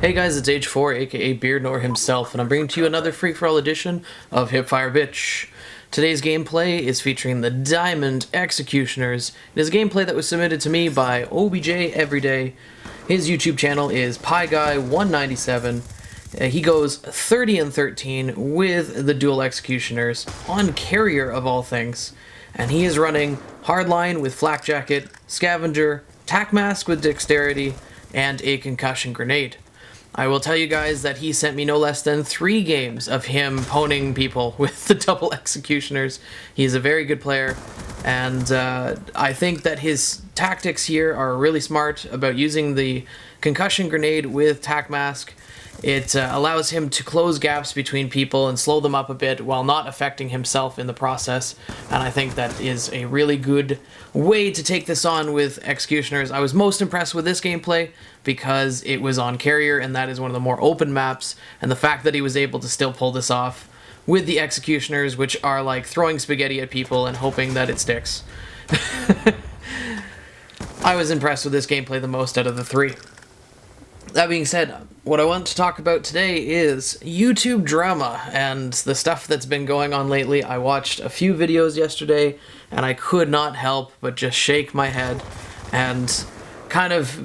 Hey guys, it's H4, aka Beardnor himself, and I'm bringing to you another free-for-all edition of Hipfire BITCH. Today's gameplay is featuring the Diamond Executioners. It is a gameplay that was submitted to me by OBJ Everyday. His YouTube channel is PieGuy197. He goes 30-13 with the Dual Executioners on Carrier of all things. And he is running Hardline with Flak Jacket, Scavenger, Tac Mask with Dexterity, and a Concussion Grenade. I will tell you guys that he sent me no less than 3 games of him poning people with the double executioners. He's a very good player, and I think that his tactics here are really smart about using the concussion grenade with Tac Mask. It allows him to close gaps between people and slow them up a bit while not affecting himself in the process, and I think that is a really good way to take this on with Executioners. I was most impressed with this gameplay because it was on Carrier, and that is one of the more open maps, and the fact that he was able to still pull this off with the Executioners, which are like throwing spaghetti at people and hoping that it sticks. I was impressed with this gameplay the most out of the 3. That being said, what I want to talk about today is YouTube drama and the stuff that's been going on lately. I watched a few videos yesterday, and I could not help but just shake my head and kind of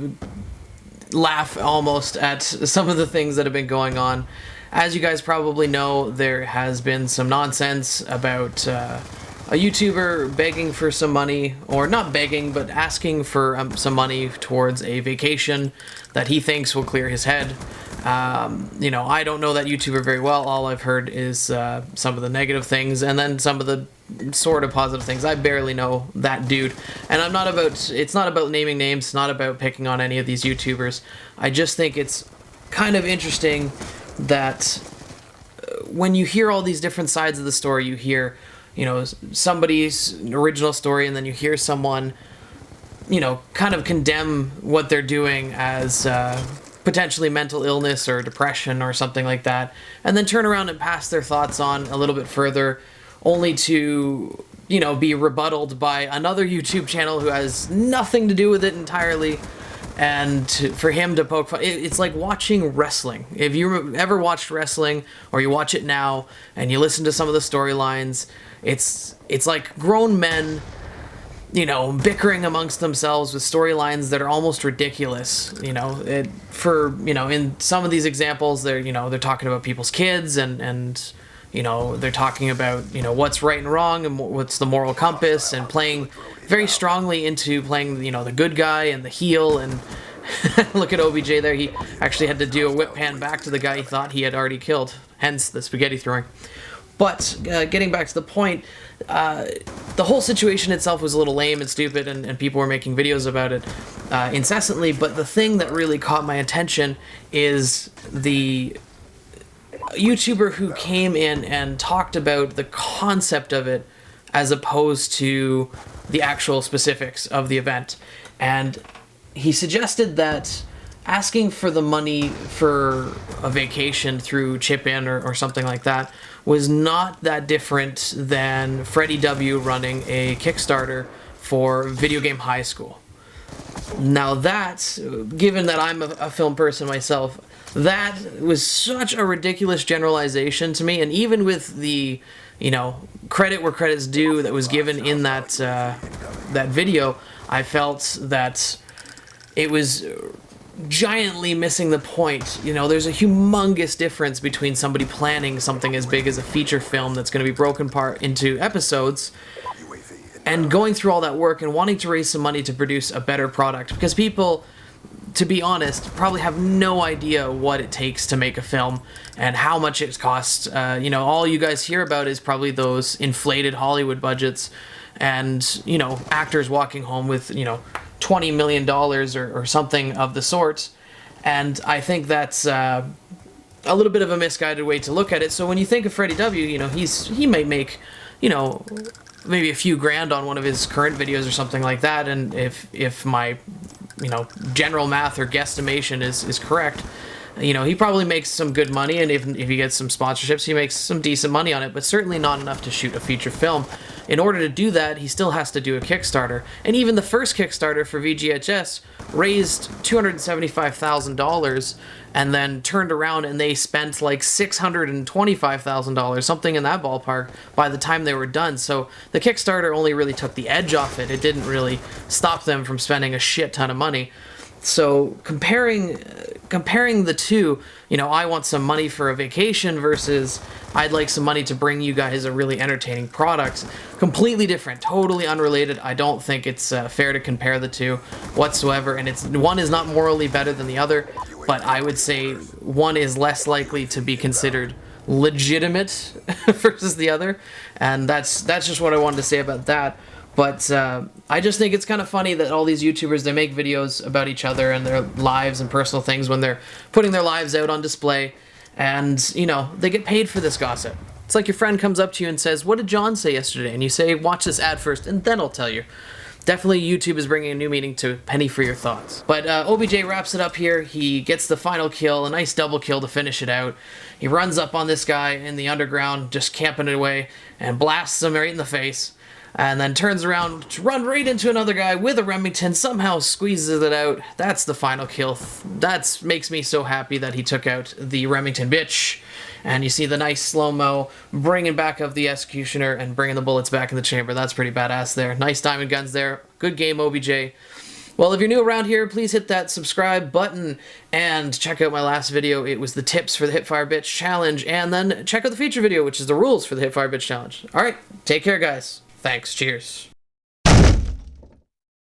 laugh almost at some of the things that have been going on. As you guys probably know, there has been some nonsense about a YouTuber begging for some money, or not begging, but asking for some money towards a vacation that he thinks will clear his head. You know, I don't know that YouTuber very well. All I've heard is some of the negative things, and then some of the sort of positive things. I barely know that dude, and it's not about naming names, it's not about picking on any of these YouTubers. I just think it's kind of interesting that when you hear all these different sides of the story, you hear, you know, somebody's original story, and then you hear someone, you know, kind of condemn what they're doing as potentially mental illness or depression or something like that, and then turn around and pass their thoughts on a little bit further, only to, you know, be rebutted by another YouTube channel who has nothing to do with it entirely, and for him to poke fun. It's like watching wrestling. If you ever watched wrestling, or you watch it now, and you listen to some of the storylines, it's like grown men, you know, bickering amongst themselves with storylines that are almost ridiculous. You know, in some of these examples, they're talking about people's kids, and you know, they're talking about, you know, what's right and wrong and what's the moral compass, and playing very strongly into playing, you know, the good guy and the heel. And look at OBJ there. He actually had to do a whip hand back to the guy he thought he had already killed, hence the spaghetti throwing. But getting back to the point, the whole situation itself was a little lame and stupid, and people were making videos about it incessantly. But the thing that really caught my attention is the YouTuber who came in and talked about the concept of it as opposed to the actual specifics of the event. And he suggested that asking for the money for a vacation through chip-in or something like that was not that different than Freddie W. running a Kickstarter for Video Game High School. Now that, given that I'm a film person myself, that was such a ridiculous generalization to me, and even with the, you know, credit where credit's due that was given in that video, I felt that it was giantly missing the point. You know, there's a humongous difference between somebody planning something as big as a feature film that's going to be broken apart into episodes, and going through all that work and wanting to raise some money to produce a better product, because people, to be honest, probably have no idea what it takes to make a film and how much it costs. You know, all you guys hear about is probably those inflated Hollywood budgets, and, you know, actors walking home with, you know, $20 million or something of the sort. And I think that's a little bit of a misguided way to look at it. So when you think of Freddie W., you know, he might make, you know, maybe a few grand on one of his current videos or something like that, and if my, you know, general math or guesstimation is correct, you know, he probably makes some good money, and if he gets some sponsorships, he makes some decent money on it, but certainly not enough to shoot a feature film. in order to do that, he still has to do a Kickstarter. And even the first Kickstarter for VGHS raised $275,000 and then turned around and they spent like $625,000, something in that ballpark, by the time they were done. So the Kickstarter only really took the edge off it. It didn't really stop them from spending a shit ton of money. So comparing the two, you know, I want some money for a vacation versus I'd like some money to bring you guys a really entertaining product. Completely different, totally unrelated. I don't think it's fair to compare the two whatsoever, and one is not morally better than the other, but I would say one is less likely to be considered legitimate versus the other, and that's just what I wanted to say about that. But I just think it's kind of funny that all these YouTubers, they make videos about each other and their lives and personal things when they're putting their lives out on display. And, you know, they get paid for this gossip. It's like your friend comes up to you and says, "What did John say yesterday?" And you say, "Watch this ad first, and then I'll tell you." Definitely YouTube is bringing a new meaning to Penny for Your Thoughts. But OBJ wraps it up here. He gets the final kill, a nice double kill to finish it out. He runs up on this guy in the underground, just camping it away, and blasts him right in the face. And then turns around to run right into another guy with a Remington, somehow squeezes it out. That's the final kill. That makes me so happy that he took out the Remington bitch. And you see the nice slow-mo bringing back up the Executioner and bringing the bullets back in the chamber. That's pretty badass there. Nice diamond guns there. Good game, OBJ. Well, if you're new around here, please hit that subscribe button and check out my last video. It was the tips for the Hipfire BITCH challenge. And then check out the feature video, which is the rules for the Hipfire BITCH challenge. All right, take care, guys. Thanks. Cheers.